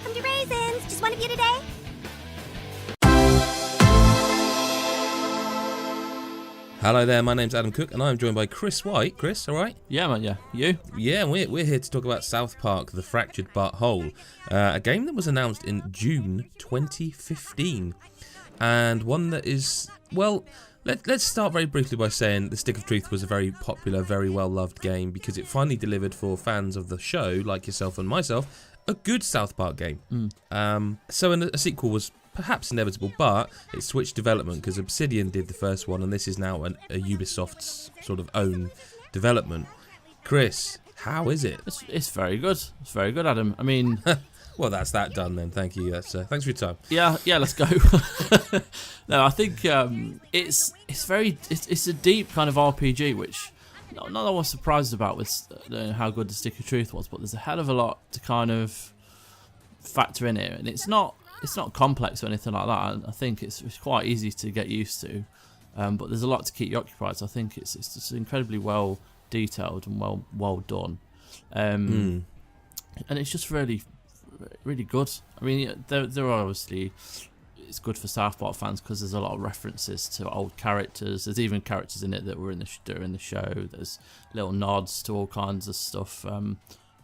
welcome to Raisins. Just one of you today? Hello there, my name's Adam Cook and I'm joined by Chris White. Chris, alright? Yeah, man, yeah. You? Yeah, we're here to talk about South Park, The Fractured But Whole, a game that was announced in June 2015, and one that is, well, let's start very briefly by saying The Stick of Truth was a very popular, very well-loved game because it finally delivered for fans of the show, like yourself and myself, a good South Park game. So a sequel was perhaps inevitable, but it switched development because Obsidian did the first one and this is now a Ubisoft's sort of own development. Chris, how is it? It's very good. It's very good, Adam. I mean... Well, that's that done then. Thank you. Thanks for your time. Yeah, let's go. No, I think it's a deep kind of RPG, which not that I was surprised about with how good The Stick of Truth was, but there's a hell of a lot to kind of factor in here, and it's not complex or anything like that. I think it's quite easy to get used to, but there's a lot to keep you occupied. So I think it's just incredibly well detailed and well done, and it's just really good. I mean, there are obviously, it's good for South Park fans because there's a lot of references to old characters. There's even characters in it that were in the show. There's little nods to all kinds of stuff.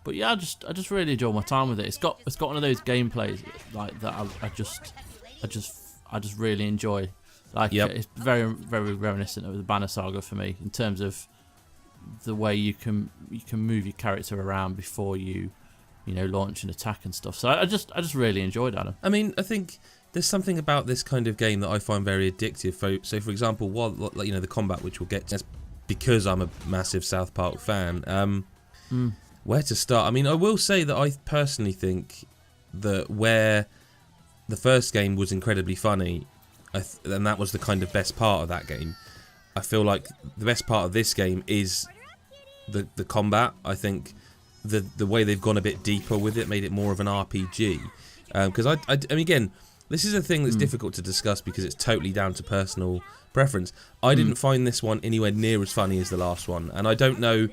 But yeah, I just really enjoy my time with it. It's got one of those gameplays like that I just really enjoy. Like It's very reminiscent of the Banner Saga for me in terms of the way you can move your character around before you launch an attack and stuff. So I just really enjoyed that. I mean, I think there's something about this kind of game that I find very addictive. So for example, the combat, which we'll get to, because I'm a massive South Park fan. Where to start? I mean, I will say that I personally think that where the first game was incredibly funny, and that was the kind of best part of that game, I feel like the best part of this game is the combat. I think the way they've gone a bit deeper with it made it more of an RPG. Because I mean, again, this is a thing that's difficult to discuss because it's totally down to personal preference. I didn't find this one anywhere near as funny as the last one, and I don't know.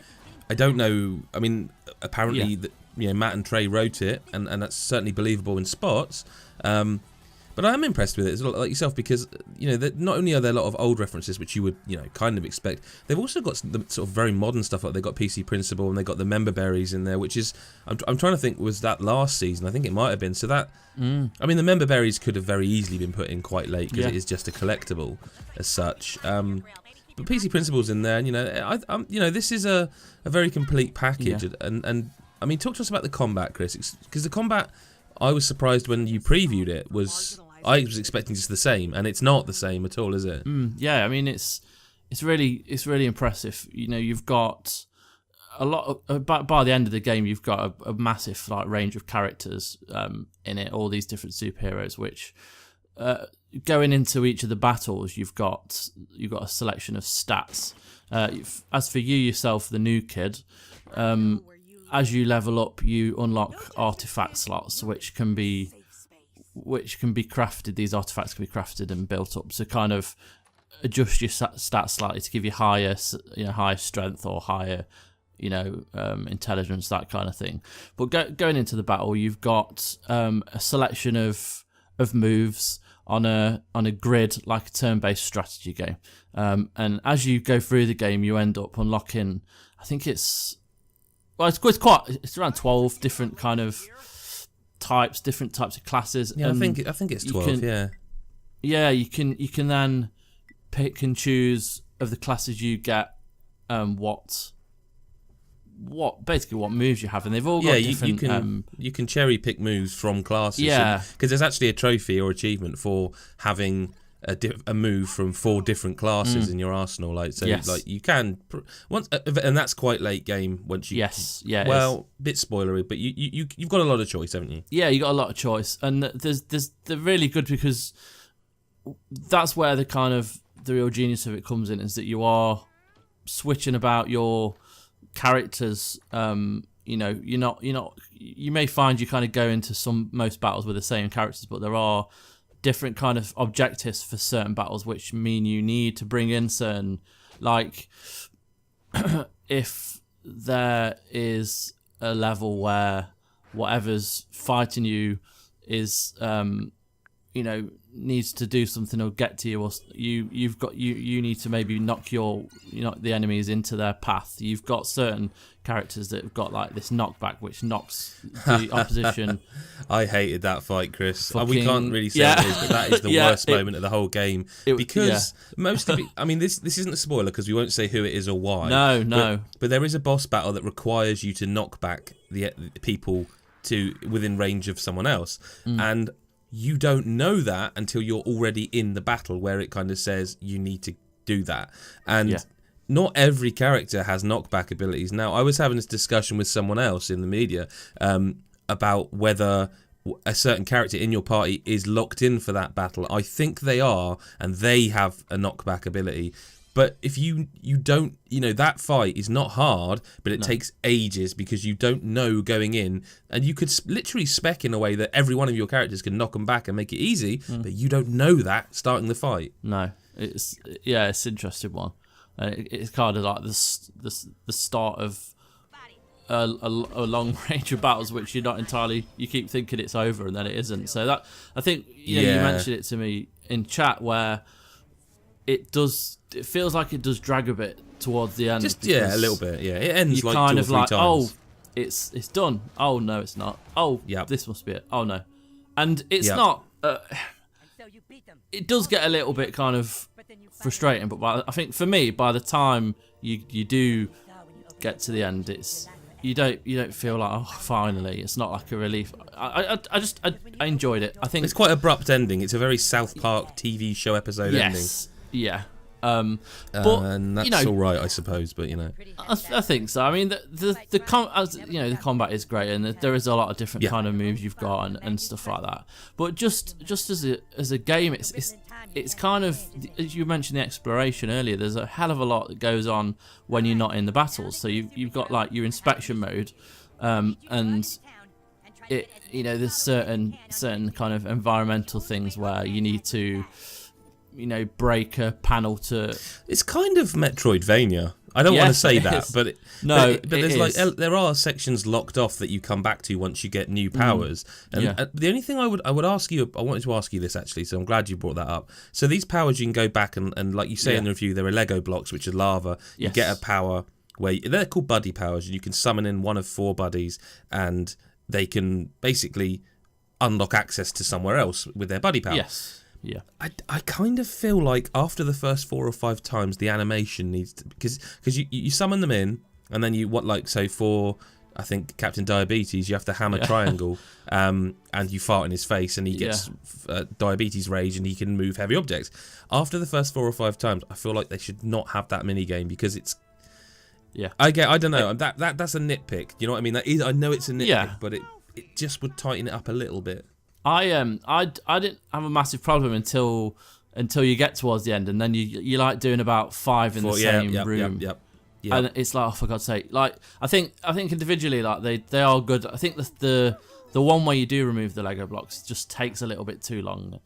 I mean, apparently, Matt and Trey wrote it, and that's certainly believable in spots. But I am impressed with it, as well, like yourself, because not only are there a lot of old references, which you would kind of expect, they've also got the sort of very modern stuff. Like they got PC Principle and they got the member berries in there, which is I'm trying to think, was that last season? I think it might have been. So that I mean, the member berries could have very easily been put in quite late because it is just a collectible as such. But PC Principle's in there, and this is a very complete package. And I mean, talk to us about the combat, Chris, because the combat, I was surprised when you previewed it. I was expecting just the same, and it's not the same at all, is it? Yeah, I mean, it's really impressive. You've got a lot of, by the end of the game, you've got a massive range of characters in it, all these different superheroes, which going into each of the battles, you've got a selection of stats. As for you yourself, the new kid, as you level up, you unlock artifact slots, which can be crafted. These artifacts can be crafted and built up to kind of adjust your stats slightly to give you higher strength or higher, intelligence, that kind of thing. But going into the battle, you've got a selection of moves on a grid, like a turn-based strategy game. And as you go through the game, you end up unlocking, I think it's around 12 different kind of different types of classes. Yeah, I think it's 12. Yeah, you can then pick and choose of the classes you get, what moves you have, and they've all got different. You can cherry pick moves from classes. Yeah, because there's actually a trophy or achievement for having a move from 4 different classes in your arsenal. You can and that's quite late game once you. Well, bit spoilery, but you've got a lot of choice, haven't you? Yeah, you got a lot of choice, and they're really good because that's where the real genius of it comes in, is that you are switching about your characters. You may find you kind of go into most battles with the same characters, but there are different kind of objectives for certain battles, which mean you need to bring in certain, like if there is a level where whatever's fighting you is needs to do something or get to you, or you need to maybe knock the enemies into their path. You've got certain characters that have got like this knockback, which knocks the opposition. I hated that fight, Chris. Fucking, we can't really say what it is, but that is the worst moment of the whole game. Because most of it, I mean, this isn't a spoiler because we won't say who it is or why. No. But there is a boss battle that requires you to knock back the people to within range of someone else, and you don't know that until you're already in the battle, where it kind of says you need to do that. And not every character has knockback abilities. Now, I was having this discussion with someone else in the media about whether a certain character in your party is locked in for that battle. I think they are, and they have a knockback ability. But if you don't, that fight is not hard, but it takes ages because you don't know going in, and you could literally spec in a way that every one of your characters can knock them back and make it easy, but you don't know that starting the fight. No, it's an interesting one. It's kind of like the start of a long range of battles, which you keep thinking it's over and then it isn't. So that, I think, you mentioned it to me in chat where it feels like it does drag a bit towards the end. Just a little bit. Yeah, it ends like kind 2 or of 3 like, times. it's done. Oh no, it's not. Oh, this must be it. Oh no, and it's not. It does get a little bit kind of frustrating, but I think for me, by the time you do get to the end, you don't feel like, oh, finally. It's not like a relief. I enjoyed it. I think it's quite abrupt ending. It's a very South Park TV show episode ending. Yeah. And that's all right, I suppose. But I think so. I mean, the combat is great, and there is a lot of different kind of moves you've got and stuff like that. But just as a game, it's kind of, as you mentioned the exploration earlier. There's a hell of a lot that goes on when you're not in the battles. So you've got like your inspection mode, and there's certain kind of environmental things where you need to break a panel to. It's kind of Metroidvania. I don't want to say that, but there's there are sections locked off that you come back to once you get new powers. And the only thing I would ask you, I wanted to ask you this actually, so I'm glad you brought that up. So these powers you can go back and like you say in the review, there are Lego blocks which are lava. You get a power where they're called buddy powers, and you can summon in one of 4 buddies, and they can basically unlock access to somewhere else with their buddy power. Yes. Yeah, I kind of feel like after the first 4 or 5 times, the animation needs to, because you summon them in, and then for I think Captain Diabetes, you have to hammer triangle, and you fart in his face, and he gets diabetes rage, and he can move heavy objects. After the first 4 or 5 times, I feel like they should not have that mini game because it's. Yeah, I don't know. That's a nitpick. You know what I mean? I know it's a nitpick, but it just would tighten it up a little bit. I didn't have a massive problem until you get towards the end, and then you like doing about 5 in the same room. Yep. And it's like, oh, for God's sake! Like I think individually, like they are good. I think the one where you do remove the Lego blocks just takes a little bit too long,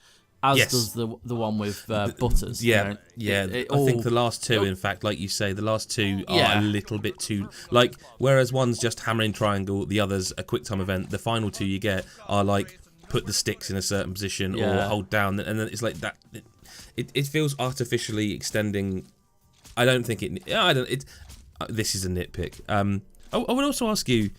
as does the one with Butters. Yeah, I think the last 2, in fact, like you say, the last 2 are a little bit too like. Whereas one's just hammering triangle, the other's a quick time event. The final 2 you get are like. Put the sticks in a certain position or hold down, and then it's like that. It feels artificially extending. I don't think it. This is a nitpick. I would also ask you,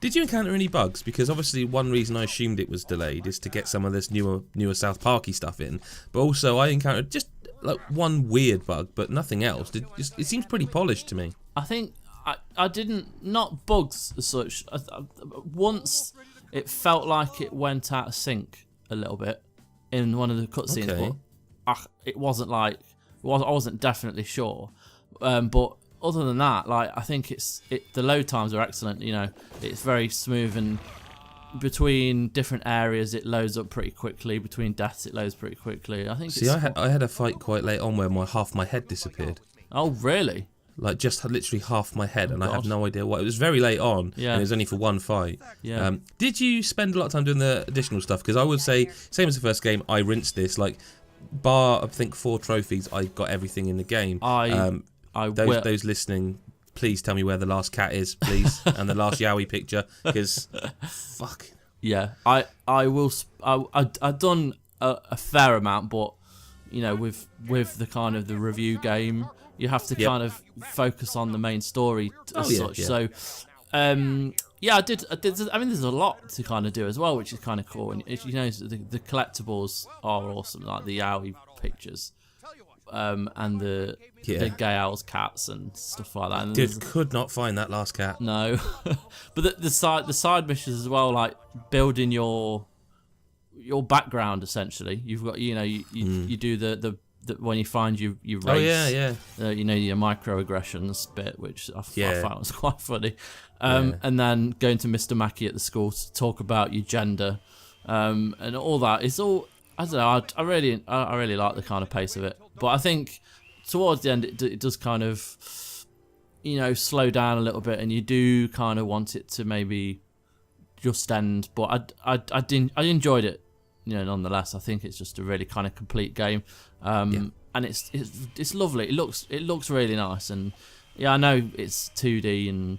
did you encounter any bugs? Because obviously one reason I assumed it was delayed is to get some of this newer South Parky stuff in. But also I encountered just like one weird bug, but nothing else. It seems pretty polished to me. I think I didn't, not bugs as such. Once. It felt like it went out of sync a little bit in one of the cutscenes, but it wasn't like I wasn't definitely sure. But other than that, like I think the load times are excellent. It's very smooth, and between different areas it loads up pretty quickly. Between deaths it loads pretty quickly. I think. See, I had a fight quite late on where half my head disappeared. Oh really? Like just literally half my head, and I have no idea why. It was very late on, and it was only for one fight. Yeah. Did you spend a lot of time doing the additional stuff? Because I would say, same as the first game, I rinsed this. Like, bar I think 4 trophies, I got everything in the game. Those listening, please tell me where the last cat is, please, and the last Yowie picture, because fuck, Yeah, I will. I've done a fair amount, but you know, with the kind of the review game, you have to kind of focus on the main story as such. Yeah. So, yeah, I did. I mean, there's a lot to kind of do as well, which is kind of cool. And you know, the collectibles are awesome, like the Yowie pictures, and the Gay Owl's cats and stuff like that. And could not find that last cat. No, but the side missions as well, like building your background. Essentially, you've got you do the when you find you race. Oh yeah. You know, your microaggressions bit, which I found was quite funny. Yeah. And then going to Mr. Mackey at the school to talk about your gender, and all that. It's all, I don't know. I really like the kind of pace of it, but I think towards the end it does kind of, you know, slow down a little bit, and you do kind of want it to maybe just end. But I enjoyed it, you know, nonetheless. I think it's just a really kind of complete game, and it's lovely. It looks really nice, and yeah, I know it's 2D and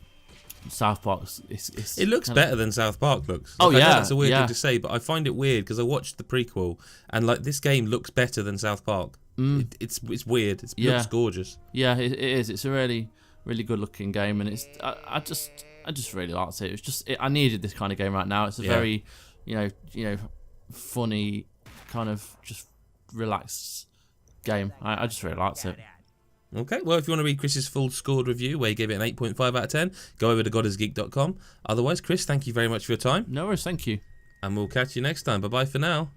South Park. It looks better than South Park looks. Oh, I know yeah, that's a weird yeah. thing to say, but I find it weird because I watched the prequel and like this game looks better than South Park. It's weird. It looks gorgeous. Yeah, it is. It's a really good looking game, and I just really liked it. It's just I needed this kind of game right now. It's a very you know funny kind of just relaxed game. I just really liked it. Okay, well, if you want to read Chris's full scored review, where he gave it an 8.5 out of 10, go over to godisgeek.com. Otherwise, Chris, thank you very much for your time. No worries, thank you. And we'll catch you next time. Bye-bye for now.